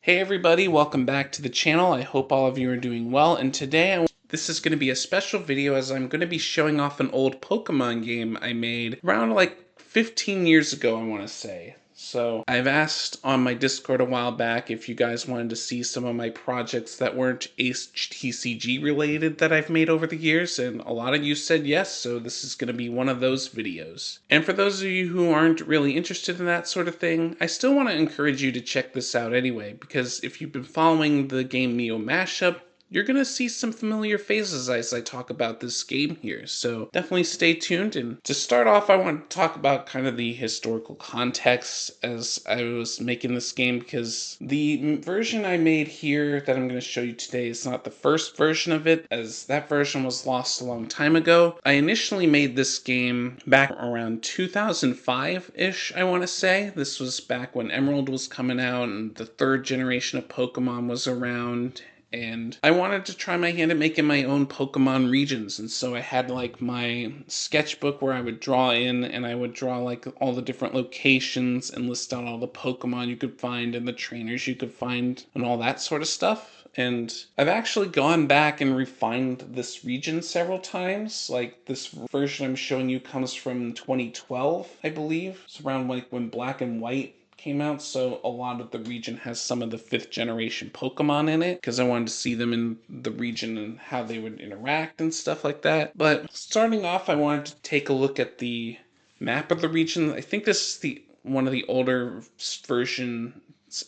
Hey everybody, welcome back to the channel. I hope all of you are doing well, and today this is going to be a special video as I'm going to be showing off an old Pokemon game I made around like 15 years ago, I want to say. So I've asked on my Discord a while back if you guys wanted to see some of my projects that weren't HTCG related that I've made over the years, and a lot of you said yes, so this is going to be one of those videos. And for those of you who aren't really interested in that sort of thing, I still want to encourage you to check this out anyway, because if you've been following the game Myo Mashup, you're going to see some familiar faces as I talk about this game here, so definitely stay tuned. And to start off, I want to talk about kind of the historical context as I was making this game, because the version I made here that I'm going to show you today is not the first version of it, as that version was lost a long time ago. I initially made this game back around 2005-ish, I want to say. This was back when Emerald was coming out and the third generation of Pokemon was around, and I wanted to try my hand at making my own Pokemon regions. And so I had like my sketchbook where I would draw in, and I would draw like all the different locations and list out all the Pokemon you could find and the trainers you could find and all that sort of stuff. And I've actually gone back and refined this region several times. Like this version I'm showing you comes from 2012, I believe. It's around like when Black and White came out, so a lot of the region has some of the 5th generation Pokemon in it, because I wanted to see them in the region and how they would interact and stuff like that. But starting off, I wanted to take a look at the map of the region. I think this is one of the older versions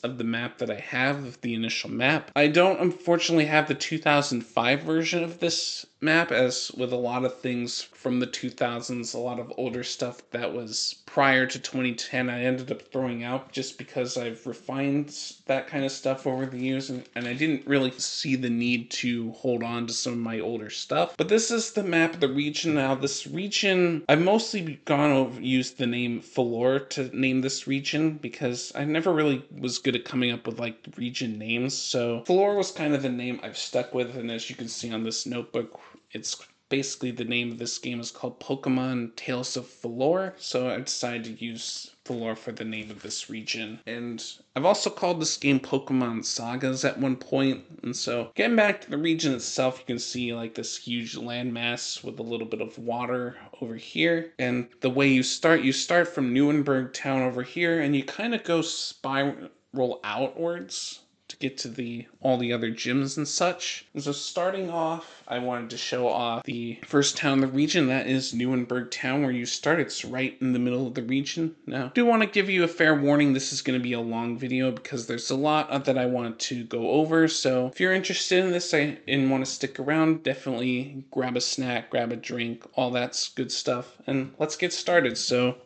of the map that I have, of the initial map. I don't unfortunately have the 2005 version of this map, as with a lot of things from the 2000s, a lot of older stuff that was prior to 2010 I ended up throwing out just because I've refined that kind of stuff over the years, and I didn't really see the need to hold on to some of my older stuff. But this is the map of the region. Now this region, I've mostly used the name Falor to name this region because I never really was good at coming up with like region names, so Falor was kind of the name I've stuck with. And as you can see on this notebook, it's basically the name of this game is called Pokemon Tales of Falor, so I decided to use Falor for the name of this region. And I've also called this game Pokemon Sagas at one point. And so getting back to the region itself, you can see like this huge landmass with a little bit of water over here. And the way you start from Newenburg town over here, and you kind of go spiral outwards to get to all the other gyms and such. And so starting off, I wanted to show off the first town in the region, that is Newenburg town, where you start. It's right in the middle of the region. Now, I do want to give you a fair warning, this is going to be a long video because there's a lot that I want to go over. So if you're interested in this and want to stick around, definitely grab a snack, grab a drink, all that's good stuff, and let's get started. So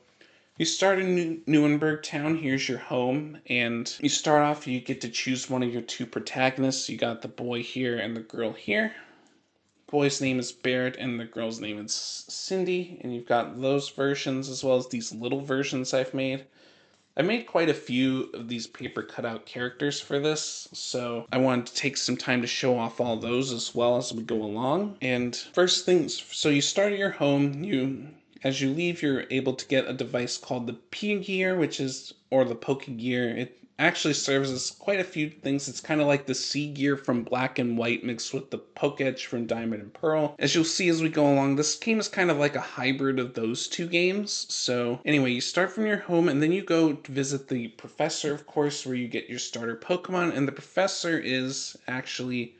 you start in Newenburg town, here's your home, and you start off, you get to choose one of your two protagonists. You got the boy here and the girl here. The boy's name is Barrett and the girl's name is Cindy, and you've got those versions as well as these little versions I've made. I made quite a few of these paper cutout characters for this, so I wanted to take some time to show off all those as well as we go along. And first things, so you start at your home, as you leave, you're able to get a device called the P-Gear, or the Poke-Gear. It actually serves as quite a few things. It's kind of like the C-Gear from Black and White mixed with the Poke-Edge from Diamond and Pearl. As you'll see as we go along, this game is kind of like a hybrid of those two games. So anyway, you start from your home, and then you go to visit the professor, of course, where you get your starter Pokemon. And the professor is actually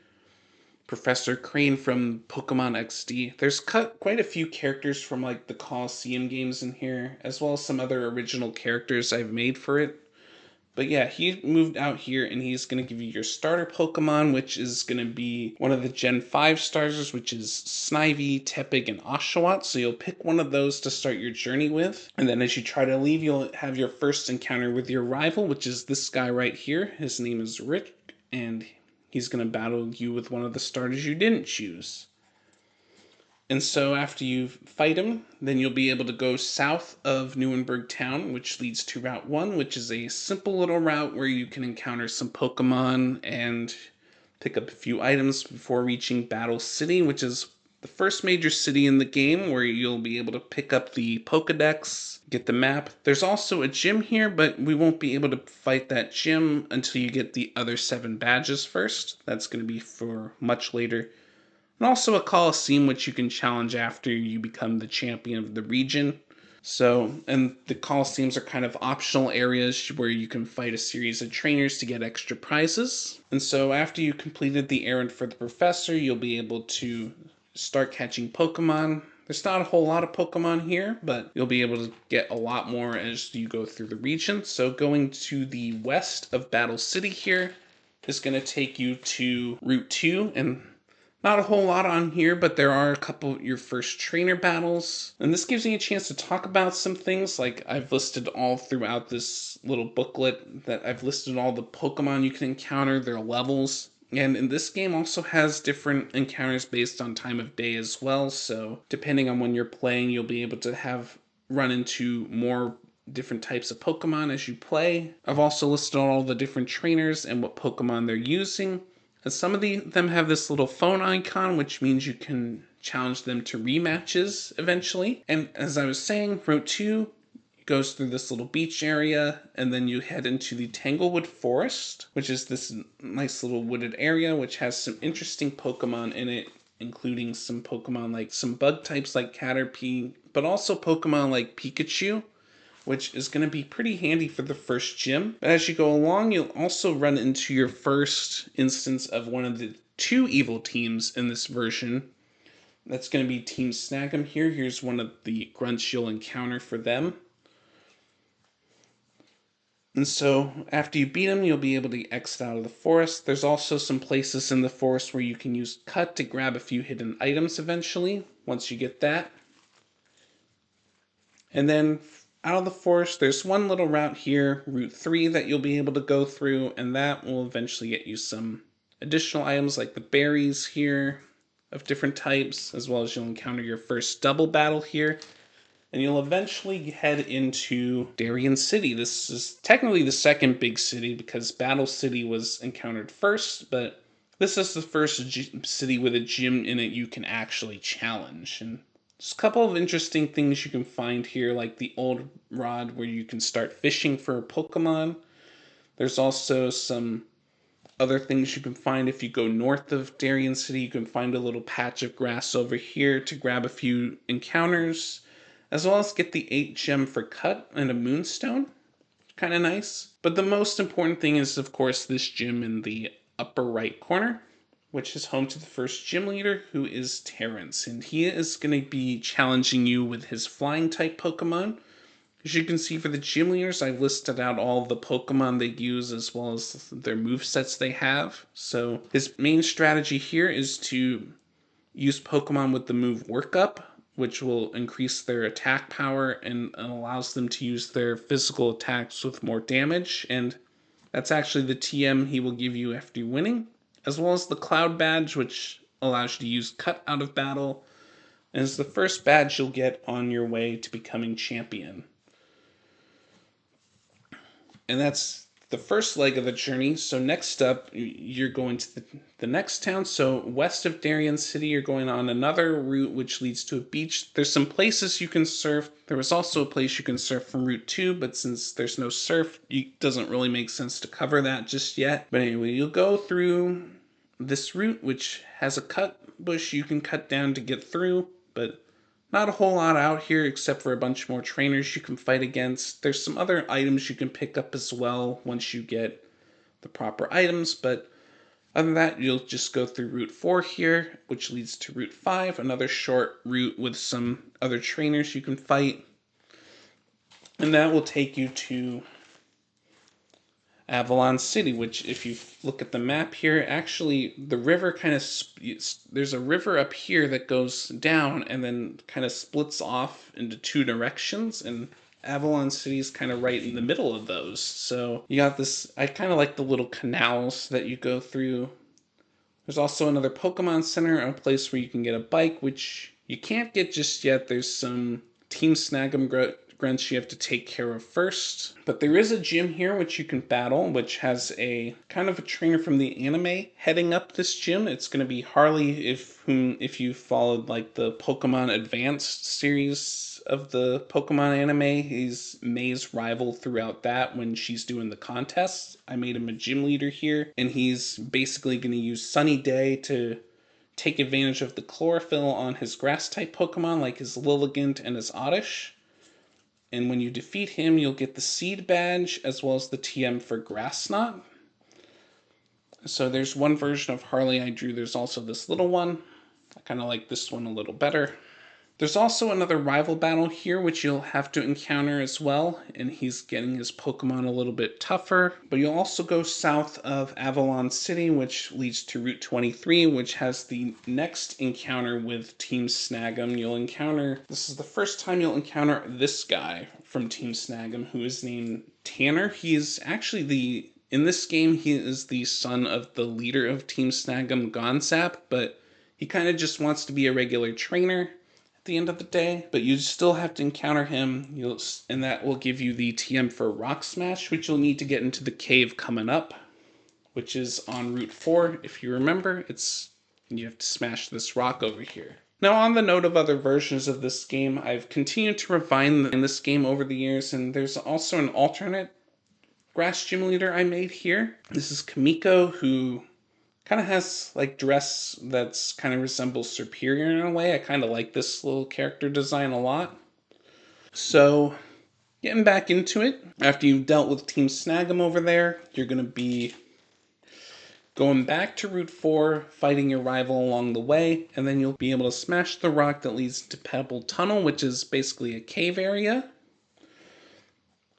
Professor Crane from Pokemon XD. There's quite a few characters from like the Coliseum games in here, as well as some other original characters I've made for it. But yeah, he moved out here, and he's going to give you your starter Pokemon, which is going to be one of the Gen 5 starters, which is Snivy, Tepig, and Oshawott. So you'll pick one of those to start your journey with. And then as you try to leave, you'll have your first encounter with your rival, which is this guy right here. His name is Rick, and he's going to battle you with one of the starters you didn't choose. And so after you fight him, then you'll be able to go south of Newenburg town, which leads to Route 1, which is a simple little route where you can encounter some Pokemon and pick up a few items before reaching Battle City, which is the first major city in the game where you'll be able to pick up the Pokedex, get the map. There's also a gym here, but we won't be able to fight that gym until you get the other 7 badges first. That's going to be for much later. And also a Coliseum, which you can challenge after you become the champion of the region. So, and the Coliseums are kind of optional areas where you can fight a series of trainers to get extra prizes. And so after you completed the errand for the professor, you'll be able to start catching Pokemon. There's not a whole lot of Pokemon here, but you'll be able to get a lot more as you go through the region. So going to the west of Battle City here is going to take you to Route 2, and not a whole lot on here, but there are a couple of your first trainer battles. And this gives me a chance to talk about some things, like I've listed all throughout this little booklet that I've listed all the Pokemon you can encounter, their levels. And in this game also has different encounters based on time of day as well, so depending on when you're playing, you'll be able to run into more different types of Pokemon as you play. I've also listed all the different trainers and what Pokemon they're using. And some of them have this little phone icon, which means you can challenge them to rematches eventually. And as I was saying, Route 2 goes through this little beach area, and then you head into the Tanglewood Forest, which is this nice little wooded area, which has some interesting Pokemon in it, including some Pokemon like some bug types like Caterpie, but also Pokemon like Pikachu, which is going to be pretty handy for the first gym. But as you go along, you'll also run into your first instance of one of the 2 evil teams in this version. That's going to be Team Snag'em here. Here's one of the grunts you'll encounter for them. And so after you beat them, you'll be able to exit out of the forest. There's also some places in the forest where you can use Cut to grab a few hidden items eventually, once you get that. And then out of the forest, there's one little route here, Route 3, that you'll be able to go through, and that will eventually get you some additional items like the berries here of different types, as well as you'll encounter your first double battle here. And you'll eventually head into Darien City. This is technically the second big city because Battle City was encountered first, but this is the first city with a gym in it you can actually challenge. And there's a couple of interesting things you can find here, like the old rod where you can start fishing for Pokemon. There's also some other things you can find if you go north of Darien City. You can find a little patch of grass over here to grab a few encounters, as well as get the 8 gem for Cut and a Moonstone. Kind of nice. But the most important thing is, of course, this gym in the upper right corner, which is home to the first gym leader, who is Terrence. And he is going to be challenging you with his flying type Pokemon. As you can see for the gym leaders, I've listed out all the Pokemon they use as well as their movesets they have. So his main strategy here is to use Pokemon with the move Workup, which will increase their attack power and allows them to use their physical attacks with more damage. And that's actually the TM he will give you after winning, as well as the Cloud Badge, which allows you to use Cut out of battle, and is the first badge you'll get on your way to becoming champion. And that's the first leg of the journey. So next up, you're going to the next town. So west of Darien City, you're going on another route which leads to a beach. There's some places you can surf. There was also a place you can surf from Route 2, but since there's no surf, it doesn't really make sense to cover that just yet. But anyway, you'll go through this route, which has a cut bush you can cut down to get through, but not a whole lot out here except for a bunch more trainers you can fight against. There's some other items you can pick up as well once you get the proper items, but other than that, you'll just go through Route 4 here, which leads to Route 5, another short route with some other trainers you can fight. And that will take you to Avalon City, which if you look at the map here, actually the river kind of, there's a river up here that goes down and then kind of splits off into 2 directions, and Avalon City is kind of right in the middle of those. So you got this, I kind of like the little canals that you go through. There's also another Pokemon Center, a place where you can get a bike, which you can't get just yet. There's some Team Snag'em grunts you have to take care of first. But there is a gym here which you can battle, which has a kind of a trainer from the anime heading up this gym. It's going to be Harley, if you followed like the Pokemon Advanced series of the Pokemon anime. He's May's rival throughout that when she's doing the contests. I made him a gym leader here, and he's basically going to use Sunny Day to take advantage of the chlorophyll on his grass-type Pokemon, like his Lilligant and his Oddish. And when you defeat him, you'll get the Seed Badge, as well as the TM for Grass Knot. So there's one version of Harley I drew. There's also this little one. I kind of like this one a little better. There's also another rival battle here, which you'll have to encounter as well, and he's getting his Pokemon a little bit tougher. But you'll also go south of Avalon City, which leads to Route 23, which has the next encounter with Team Snag'em. This is the first time you'll encounter this guy from Team Snag'em, who is named Tanner. He is actually in this game, he is the son of the leader of Team Snag'em, Gonzap, but he kind of just wants to be a regular trainer the end of the day, but you still have to encounter him, and that will give you the TM for Rock Smash, which you'll need to get into the cave coming up, which is on Route 4. If you remember, you have to smash this rock over here. Now, on the note of other versions of this game, I've continued to refine this game over the years, and there's also an alternate grass gym leader I made here. This is Kamiko, who kind of has like dress that's kind of resembles Superior in a way. I kind of like this little character design a lot. So getting back into it, after you've dealt with Team Snag'em over there, you're going to be going back to Route 4, fighting your rival along the way, and then you'll be able to smash the rock that leads to Pebble Tunnel, which is basically a cave area,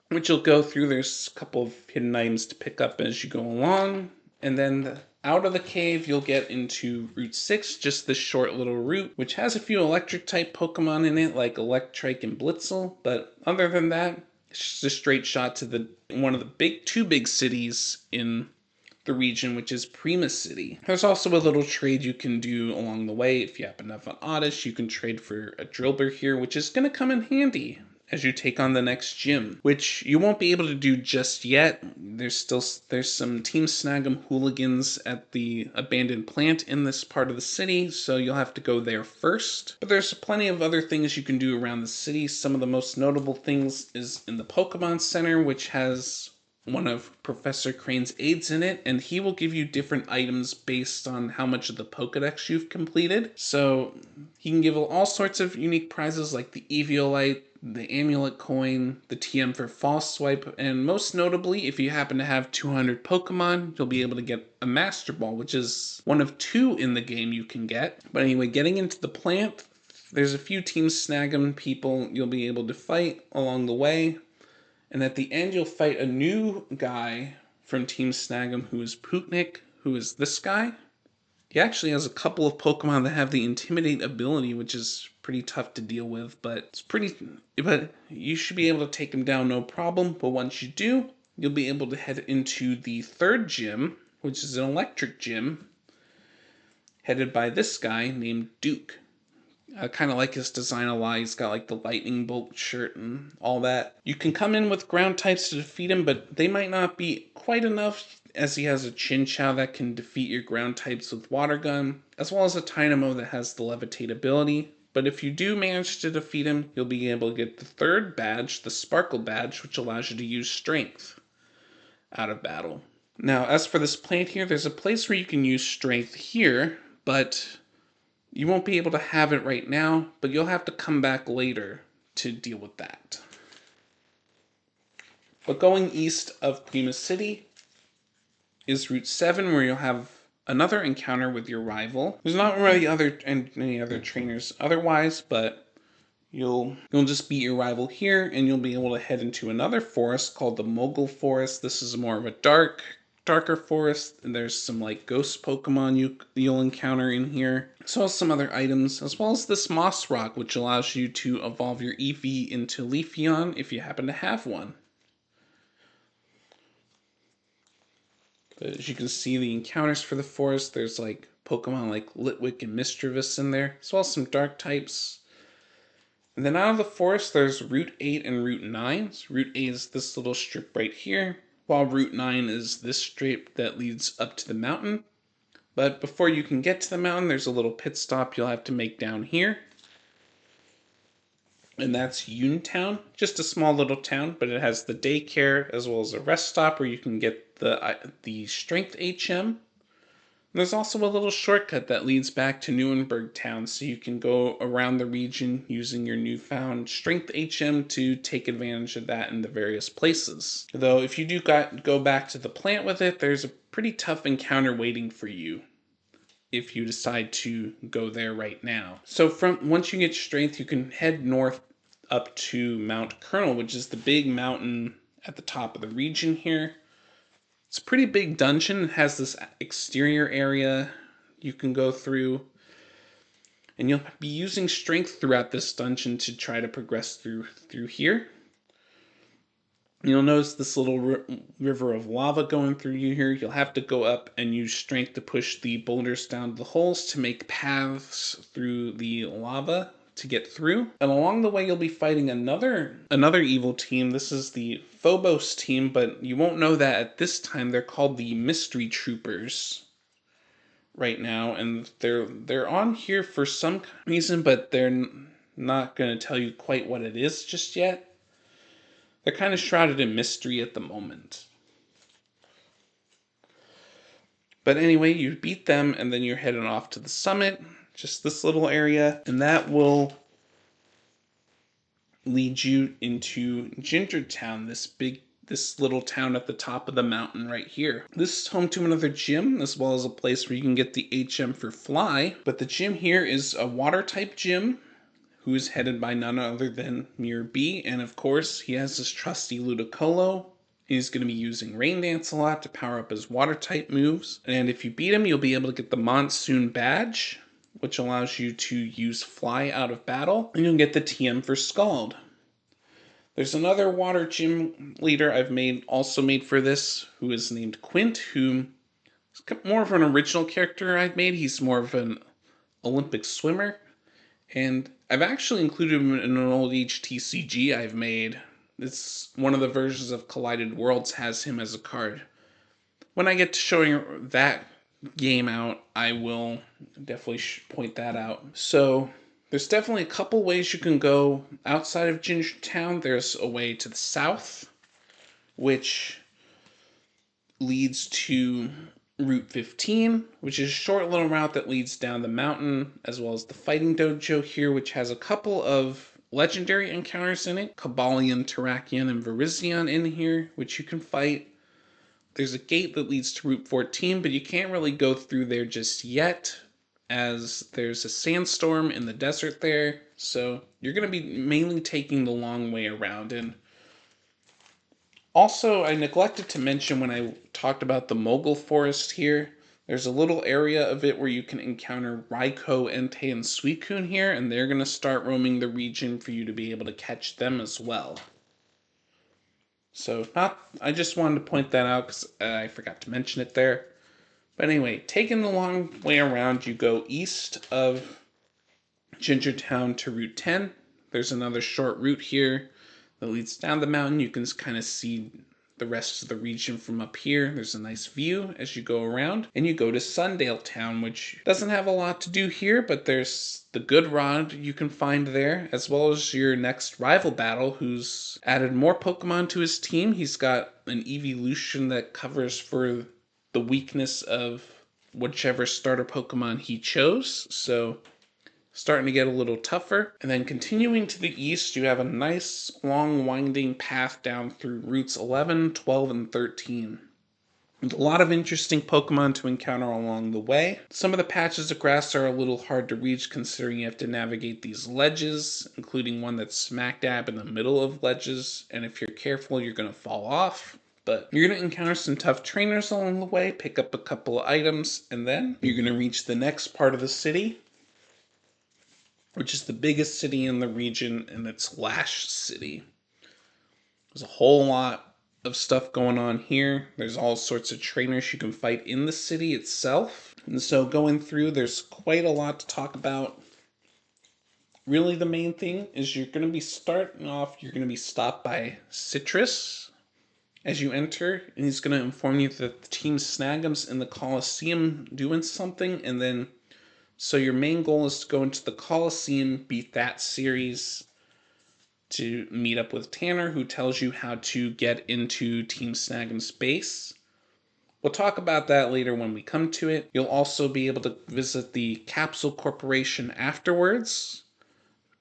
which you'll go through. There's a couple of hidden items to pick up as you go along, and then out of the cave, you'll get into Route 6, just this short little route, which has a few electric-type Pokemon in it, like Electrike and Blitzel, but other than that, it's just a straight shot to one of the two big cities in the region, which is Prima City. There's also a little trade you can do along the way. If you happen to have an Oddish, you can trade for a Drillbur here, which is going to come in handy as you take on the next gym, which you won't be able to do just yet. There's some Team Snag'em hooligans at the abandoned plant in this part of the city, so you'll have to go there first. But there's plenty of other things you can do around the city. Some of the most notable things is in the Pokemon Center, which has one of Professor Crane's aides in it, and he will give you different items based on how much of the Pokedex you've completed. So he can give all sorts of unique prizes like the Eviolite, the Amulet Coin, the TM for False Swipe, and most notably, if you happen to have 200 Pokemon, you'll be able to get a Master Ball, which is one of 2 in the game you can get. But anyway, getting into the plant, there's a few Team Snag'em people you'll be able to fight along the way. And at the end, you'll fight a new guy from Team Snag'em who is Pootnik, who is this guy. He actually has a couple of Pokemon that have the Intimidate ability, which is pretty tough to deal with, but you should be able to take him down no problem. But once you do, you'll be able to head into the third gym, which is an electric gym, headed by this guy named Duke. I kind of like his design a lot. He's got like the lightning bolt shirt and all that. You can come in with ground types to defeat him, but they might not be quite enough, as he has a Chinchou that can defeat your ground types with Water Gun, as well as a Tynamo that has the Levitate ability. But if you do manage to defeat him, you'll be able to get the third badge, the Sparkle Badge, which allows you to use Strength out of battle. Now, as for this plant here, there's a place where you can use Strength here, but you won't be able to have it right now, but you'll have to come back later to deal with that. But going east of Prima City is Route 7, where you'll have another encounter with your rival. There's not really any other trainers otherwise, but you'll just beat your rival here, and you'll be able to head into another forest called the Mogul Forest. This is more of a darker forest, and there's some like ghost Pokemon you'll encounter in here, as well as some other items, as well as this Moss Rock, which allows you to evolve your Eevee into Leafeon if you happen to have one. But as you can see, the encounters for the forest, there's like Pokemon like Litwick and Mischievous in there, as well as some dark types. And then out of the forest, there's Route 8 and Route 9. So Route 8 is this little strip right here, while Route 9 is this strip that leads up to the mountain. But before you can get to the mountain, there's a little pit stop you'll have to make down here. And that's Unitown, just a small little town, but it has the daycare as well as a rest stop where you can get the strength HM. There's also a little shortcut that leads back to Nuremberg town, so you can go around the region using your newfound strength HM to take advantage of that in the various places. Though if you do go back to the plant with it, there's a pretty tough encounter waiting for you if you decide to go there right now. So once you get strength, you can head north up to Mount Colonel, which is the big mountain at the top of the region here. It's a pretty big dungeon. It has this exterior area you can go through. And you'll be using strength throughout this dungeon to try to progress through here. You'll notice this little river of lava going through you here. You'll have to go up and use strength to push the boulders down the holes to make paths through the lava to get through. And along the way, you'll be fighting another evil team. This is the Phobos team, but you won't know that at this time. They're called the Mystery Troopers right now, and they're on here for some reason, but they're not going to tell you quite what it is just yet. They're kind of shrouded in mystery at the moment. But anyway, you beat them, and then you're heading off to the summit, just this little area, and that will lead you into Gingertown, this little town at the top of the mountain right here. This is home to another gym, as well as a place where you can get the HM for Fly. But the gym here is a water type gym, who is headed by none other than Mir B. And of course, he has his trusty Ludicolo. He's going to be using Rain Dance a lot to power up his water type moves. And if you beat him, you'll be able to get the Monsoon Badge, which allows you to use Fly out of battle. And you'll get the TM for Scald. There's another water gym leader I've also made for this, who is named Quint, who is more of an original character I've made. He's more of an Olympic swimmer. And I've actually included him in an old HTCG I've made. It's one of the versions of Collided Worlds has him as a card. When I get to showing that game out, I will definitely point that out. So there's definitely a couple ways you can go outside of Gingertown. There's a way to the south, which leads to Route 15, which is a short little route that leads down the mountain, as well as the Fighting Dojo here, which has a couple of legendary encounters in it. Kabalion, Terrakion, and Virizion in here, which you can fight. There's a gate that leads to Route 14, but you can't really go through there just yet, as there's a sandstorm in the desert there. So you're going to be mainly taking the long way around. And also, I neglected to mention when I talked about the Mogul Forest here, there's a little area of it where you can encounter Raikou, Entei, and Suicune here, and they're going to start roaming the region for you to be able to catch them as well. So, I just wanted to point that out because I forgot to mention it there. But anyway, taking the long way around, you go east of Gingertown to Route 10. There's another short route here that leads down the mountain. You can kind of see the rest of the region from up here. There's a nice view as you go around. And you go to Sundale Town, which doesn't have a lot to do here, but there's the Good Rod you can find there, as well as your next rival battle, who's added more Pokemon to his team. He's got an evolution that covers for the weakness of whichever starter Pokemon he chose. So starting to get a little tougher. And then continuing to the east, you have a nice long winding path down through routes 11, 12, and 13. With a lot of interesting Pokemon to encounter along the way. Some of the patches of grass are a little hard to reach considering you have to navigate these ledges, including one that's smack dab in the middle of ledges, and if you're careful, you're going to fall off. But you're going to encounter some tough trainers along the way, pick up a couple of items, and then you're going to reach the next part of the city, which is the biggest city in the region, and it's Lash City. There's a whole lot of stuff going on here. There's all sorts of trainers you can fight in the city itself. And so going through, there's quite a lot to talk about really the main thing is you're going to be starting off, you're going to be stopped by Citrus as you enter, and he's going to inform you that the team Snagum's in the Coliseum doing something, and then so your main goal is to go into the Coliseum, beat that series to meet up with Tanner, who tells you how to get into Team Snagum's base. We'll talk about that later when we come to it. You'll also be able to visit the Capsule Corporation afterwards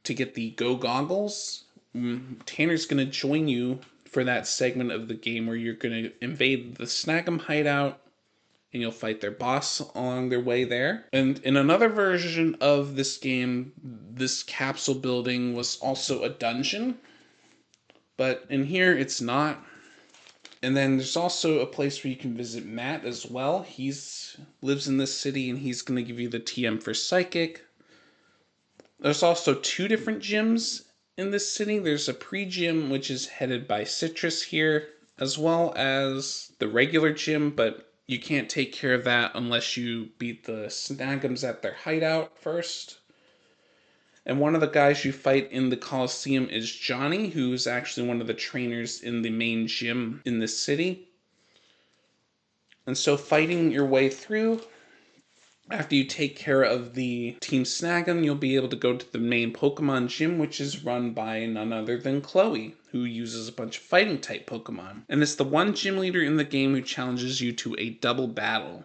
to get the Go Goggles. Tanner's going to join you for that segment of the game where you're going to invade the Snagum hideout and you'll fight their boss along their way there. And in another version of this game, this capsule building was also a dungeon, but in here it's not. And then there's also a place where you can visit Matt as well. He's lives in this city and he's going to give you the TM for Psychic. There's also 2 different gyms in this city. There's a pre-gym, which is headed by Citrus here, as well as the regular gym, but you can't take care of that unless you beat the Snagums at their hideout first. And one of the guys you fight in the Coliseum is Johnny, who's actually one of the trainers in the main gym in this city. And so fighting your way through, after you take care of the Team Snagum, you'll be able to go to the main Pokemon gym, which is run by none other than Chloe, who uses a bunch of fighting type Pokemon. And it's the one gym leader in the game who challenges you to a double battle.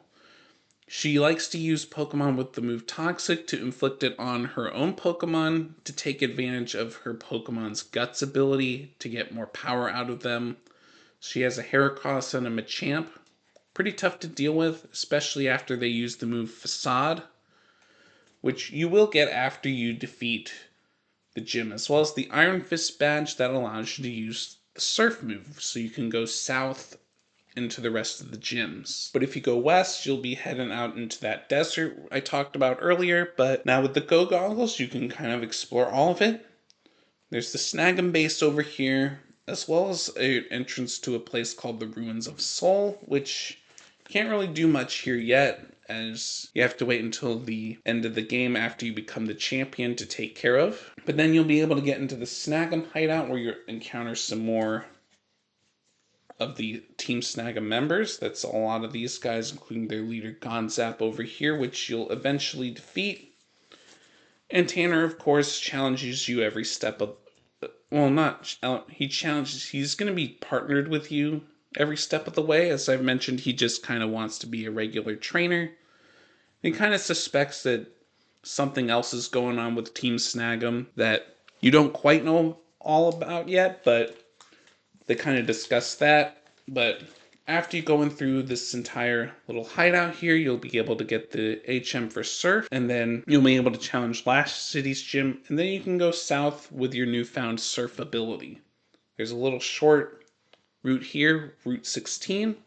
She likes to use Pokemon with the move Toxic to inflict it on her own Pokemon to take advantage of her Pokemon's Guts ability to get more power out of them. She has a Heracross and a Machamp. Pretty tough to deal with, especially after they use the move Facade, which you will get after you defeat the gym, as well as the Iron Fist badge that allows you to use the Surf move, so you can go south into the rest of the gyms. But if you go west, you'll be heading out into that desert I talked about earlier, but now with the Go Goggles, you can kind of explore all of it. There's the Snagum base over here, as well as an entrance to a place called the Ruins of Soul, which can't really do much here yet, as you have to wait until the end of the game after you become the champion to take care of. But then you'll be able to get into the Snagum hideout where you encounter some more of the Team Snagum members. That's a lot of these guys, including their leader Gonzap over here, which you'll eventually defeat. And Tanner, of course, challenges you every step of... Well, not... He challenges... He's going to be partnered with you every step of the way. As I've mentioned, he just kind of wants to be a regular trainer. He kind of suspects that something else is going on with Team Snagum that you don't quite know all about yet, but they kind of discuss that. But after you going through this entire little hideout here, you'll be able to get the HM for Surf, and then you'll be able to challenge Last City's gym, and then you can go south with your newfound Surf ability. There's a little short route here, Route 16,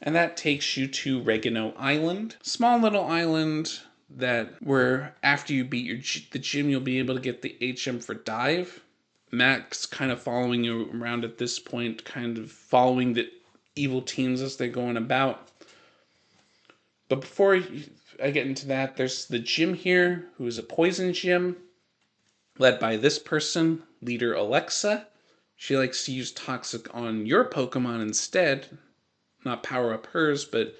and that takes you to Regano Island. Small little island that where after you beat the gym, you'll be able to get the HM for Dive. Matt's kind of following you around at this point, kind of following the evil teams as they're going about. But before I get into that, there's the gym here, who is a poison gym, led by this person, leader Alexa. She likes to use Toxic on your Pokemon instead, not power up hers, but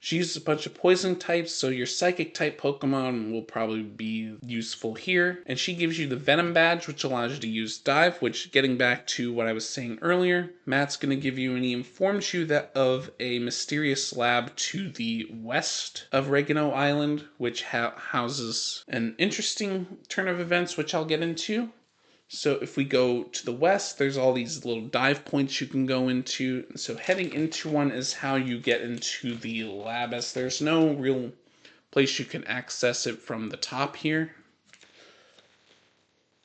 she uses a bunch of poison types, so your Psychic type Pokemon will probably be useful here. And she gives you the Venom badge, which allows you to use Dive, which, getting back to what I was saying earlier, Matt's going to give you, and he informs you that of a mysterious lab to the west of Regano Island, which houses an interesting turn of events, which I'll get into. So if we go to the west, there's all these little dive points you can go into. So heading into one is how you get into the lab, as there's no real place you can access it from the top here.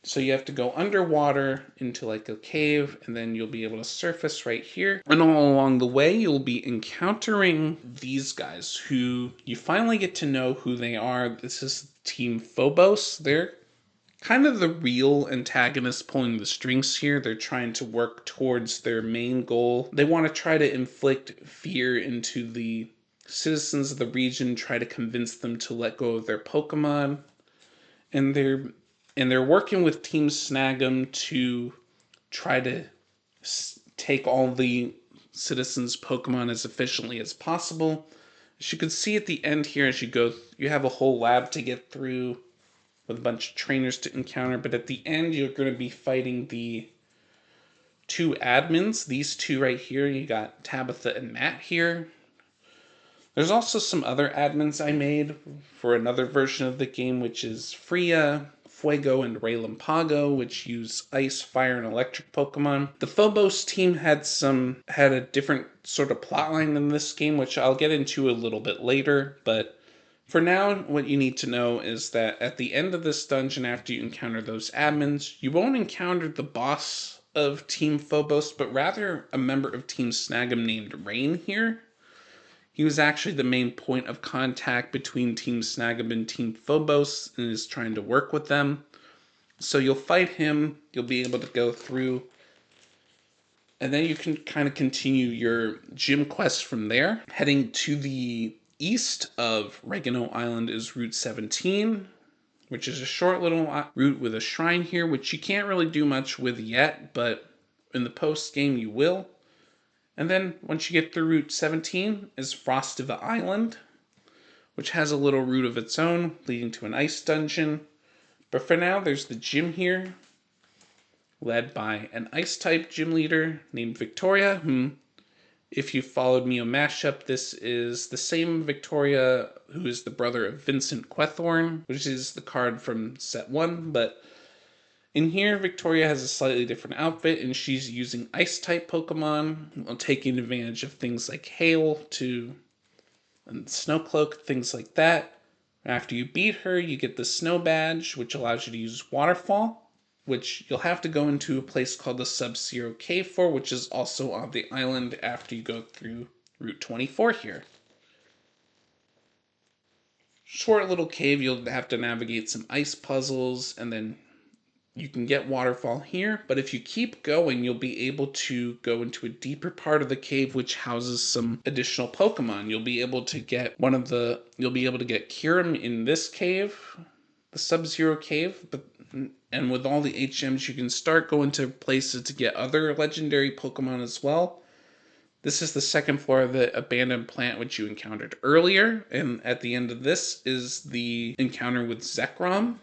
So you have to go underwater into like a cave, and then you'll be able to surface right here. And all along the way, you'll be encountering these guys who you finally get to know who they are. This is Team Phobos. They're kind of the real antagonist pulling the strings here. They're trying to work towards their main goal. They want to try to inflict fear into the citizens of the region, try to convince them to let go of their Pokemon. And they're And they're working with Team Snag'em to try to take all the citizens' Pokemon as efficiently as possible. As you can see at the end here, as you go, you have a whole lab to get through with a bunch of trainers to encounter, but at the end you're going to be fighting the two admins, these two right here. You got Tabitha and Matt here. There's also some other admins I made for another version of the game, which is Freya, Fuego, and Relampago, which use ice, fire, and electric Pokemon. The Phobos team had a different sort of plotline in this game, which I'll get into a little bit later, but for now, what you need to know is that at the end of this dungeon, after you encounter those admins, you won't encounter the boss of Team Phobos, but rather a member of Team Snag'em named Rain here. He was actually the main point of contact between Team Snag'em and Team Phobos and is trying to work with them. So you'll fight him, you'll be able to go through, and then you can kind of continue your gym quest from there. Heading to the east of Regano Island is Route 17, which is a short little route with a shrine here, which you can't really do much with yet, but in the post game you will. And then once you get through Route 17 is Frostiva Island, which has a little route of its own leading to an ice dungeon. But for now, there's the gym here, led by an ice type gym leader named Victoria, whom, if you followed Myo Mashup, this is the same Victoria who is the brother of Vincent Quethorn, which is the card from set 1, but in here, Victoria has a slightly different outfit, and she's using Ice-type Pokemon, while taking advantage of things like Hail and Snowcloak, things like that. After you beat her, you get the Snow Badge, which allows you to use Waterfall, which you'll have to go into a place called the Sub-Zero Cave for, which is also on the island after you go through Route 24 here. Short little cave, you'll have to navigate some ice puzzles, and then you can get Waterfall here, but if you keep going, you'll be able to go into a deeper part of the cave, which houses some additional Pokemon. You'll be able to get Kyurem in this cave, the Sub-Zero Cave, and with all the HMs, you can start going to places to get other legendary Pokemon as well. This is the second floor of the abandoned plant, which you encountered earlier, and at the end of this is the encounter with Zekrom.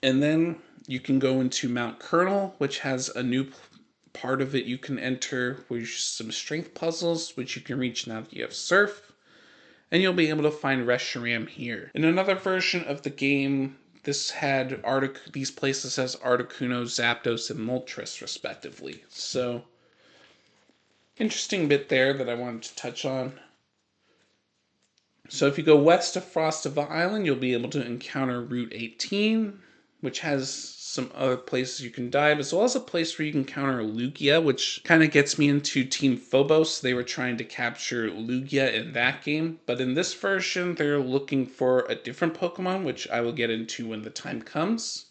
And then you can go into Mount Colonel, which has a new part of it you can enter, with some strength puzzles, which you can reach now that you have Surf. And you'll be able to find Reshiram here. In another version of the game, these places has Articuno, Zapdos, and Moltres, respectively. So, interesting bit there that I wanted to touch on. So if you go west of Frostiva Island, you'll be able to encounter Route 18, which has some other places you can dive, as well as a place where you can encounter Lugia, which kind of gets me into Team Phobos. They were trying to capture Lugia in that game, but in this version, they're looking for a different Pokemon, which I will get into when the time comes.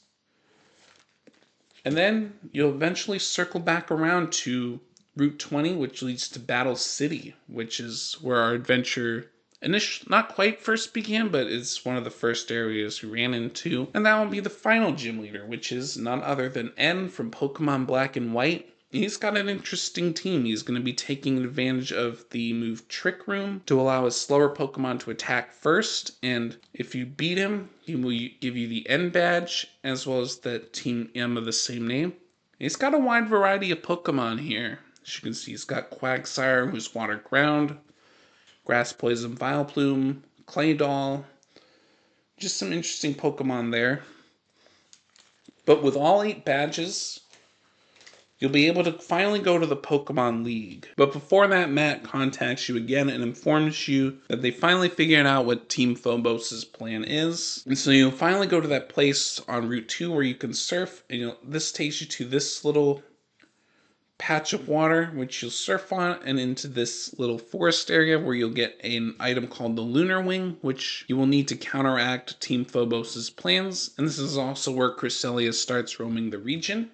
And then you'll eventually circle back around to Route 20, which leads to Battle City, which is where our adventure not quite first began, but it's one of the first areas we ran into. And that will be the final gym leader, which is none other than N from Pokemon Black and White. He's got an interesting team. He's going to be taking advantage of the move Trick Room to allow a slower Pokemon to attack first. And if you beat him, he will give you the N badge, as well as the Team M of the same name. He's got a wide variety of Pokemon here. As you can see, he's got Quagsire, who's Water Ground, Grass Poison Vileplume, Claydol, just some interesting Pokemon there. But with all 8 badges, you'll be able to finally go to the Pokemon League. But before that, Matt contacts you again and informs you that they finally figured out what Team Phobos' plan is. And so you'll finally go to that place on Route 2 where you can surf, and this takes you to this little patch of water, which you'll surf on, and into this little forest area where you'll get an item called the Lunar Wing, which you will need to counteract Team Phobos' plans. And this is also where Cresselia starts roaming the region.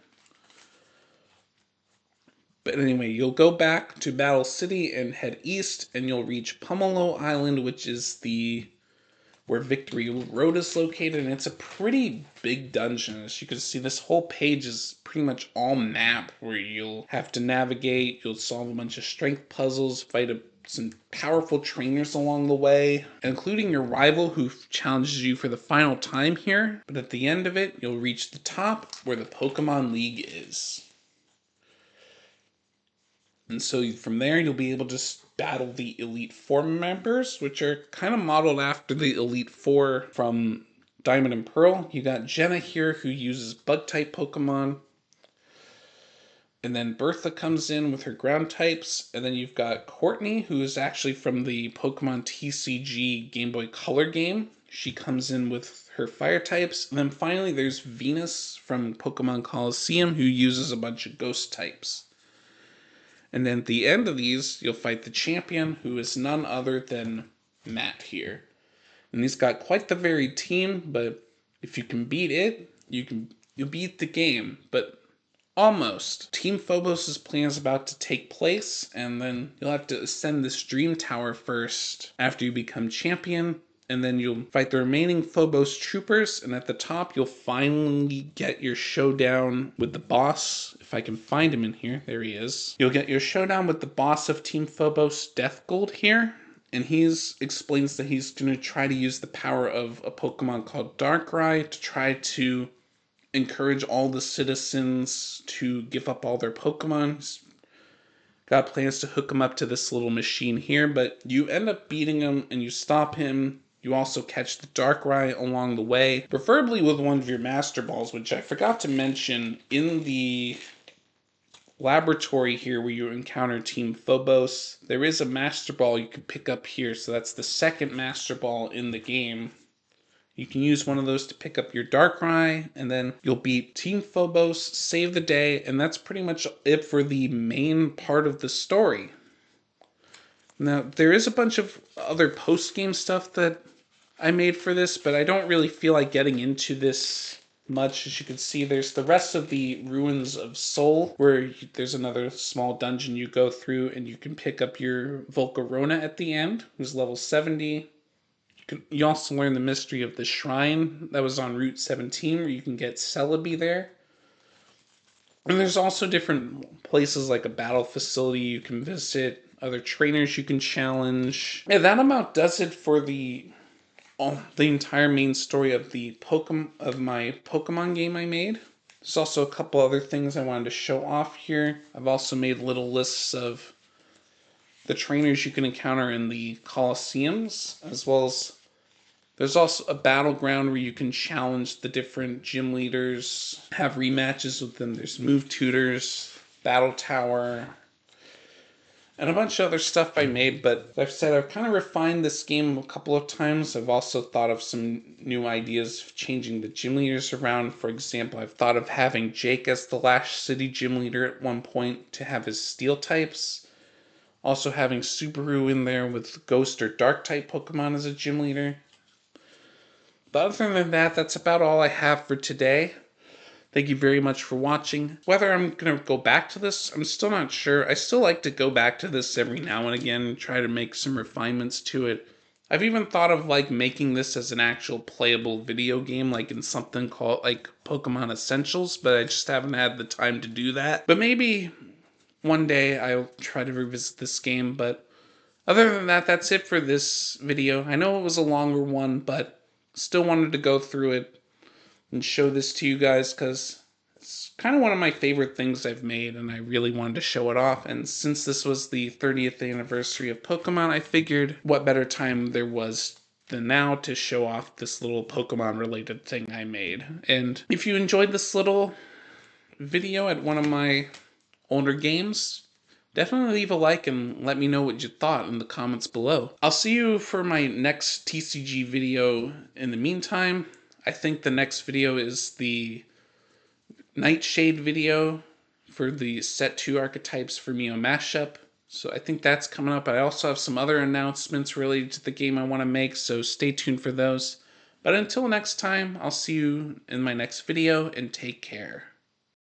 But anyway, you'll go back to Battle City and head east, and you'll reach Pumelo Island, which is the where Victory Road is located, and it's a pretty big dungeon. As you can see, this whole page is pretty much all map, where you'll have to navigate, you'll solve a bunch of strength puzzles, fight some powerful trainers along the way, including your rival who challenges you for the final time here. But at the end of it, you'll reach the top where the Pokemon League is. And so from there, you'll be able to battle the Elite Four members, which are kind of modeled after the Elite Four from Diamond and Pearl. You got Jenna here, who uses Bug-type Pokemon. And then Bertha comes in with her ground types. And then you've got Courtney, who is actually from the Pokemon TCG Game Boy Color game. She comes in with her fire types. And then finally, there's Venus from Pokemon Coliseum, who uses a bunch of ghost types. And then at the end of these, you'll fight the champion, who is none other than Matt here. And he's got quite the varied team, but if you can beat it, you'll beat the game. But almost. Team Phobos' plan is about to take place, and then you'll have to ascend this dream tower first after you become champion. And then you'll fight the remaining Phobos troopers, and at the top you'll finally get your showdown with the boss. If I can find him in here, there he is. You'll get your showdown with the boss of Team Phobos, Death Gold here, and he explains that he's going to try to use the power of a Pokemon called Darkrai to try to encourage all the citizens to give up all their Pokemon. He's got plans to hook him up to this little machine here, but you end up beating him and you stop him. You also catch the Darkrai along the way, preferably with one of your Master Balls, which I forgot to mention in the laboratory here where you encounter Team Phobos. There is a Master Ball you can pick up here, so that's the second Master Ball in the game. You can use one of those to pick up your Darkrai, and then you'll beat Team Phobos, save the day, and that's pretty much it for the main part of the story. Now, there is a bunch of other post-game stuff that I made for this, but I don't really feel like getting into this much. As you can see, there's the rest of the Ruins of Sol, where there's another small dungeon you go through, and you can pick up your Volcarona at the end, who's level 70. You also learn the mystery of the shrine that was on Route 17, where you can get Celebi there. And there's also different places like a battle facility you can visit, other trainers you can challenge. Yeah, that about does it for the entire main story of my Pokemon game I made. There's also a couple other things I wanted to show off here. I've also made little lists of the trainers you can encounter in the Colosseums, as well as there's also a battleground where you can challenge the different gym leaders, have rematches with them. There's move tutors, battle tower, and a bunch of other stuff I made. But I've said I've kind of refined this game a couple of times. I've also thought of some new ideas of changing the gym leaders around. For example, I've thought of having Jake as the last city gym leader at one point to have his steel types. Also having Subaru in there with ghost or dark type Pokemon as a gym leader. But other than that, that's about all I have for today. Thank you very much for watching. Whether I'm going to go back to this, I'm still not sure. I still like to go back to this every now and again and try to make some refinements to it. I've even thought of making this as an actual playable video game, like in something called Pokemon Essentials, but I just haven't had the time to do that. But maybe one day I'll try to revisit this game, but other than that, that's it for this video. I know it was a longer one, but still wanted to go through it and show this to you guys because it's kind of one of my favorite things I've made, and I really wanted to show it off. And since this was the 30th anniversary of Pokemon, I figured what better time there was than now to show off this little Pokemon related thing I made. And if you enjoyed this little video at one of my older games, definitely leave a like and let me know what you thought in the comments below. I'll see you for my next TCG video. In the meantime, I think the next video is the Nightshade video for the Set 2 archetypes for Myo Mashup. So I think that's coming up. I also have some other announcements related to the game I want to make, so stay tuned for those. But until next time, I'll see you in my next video, and take care.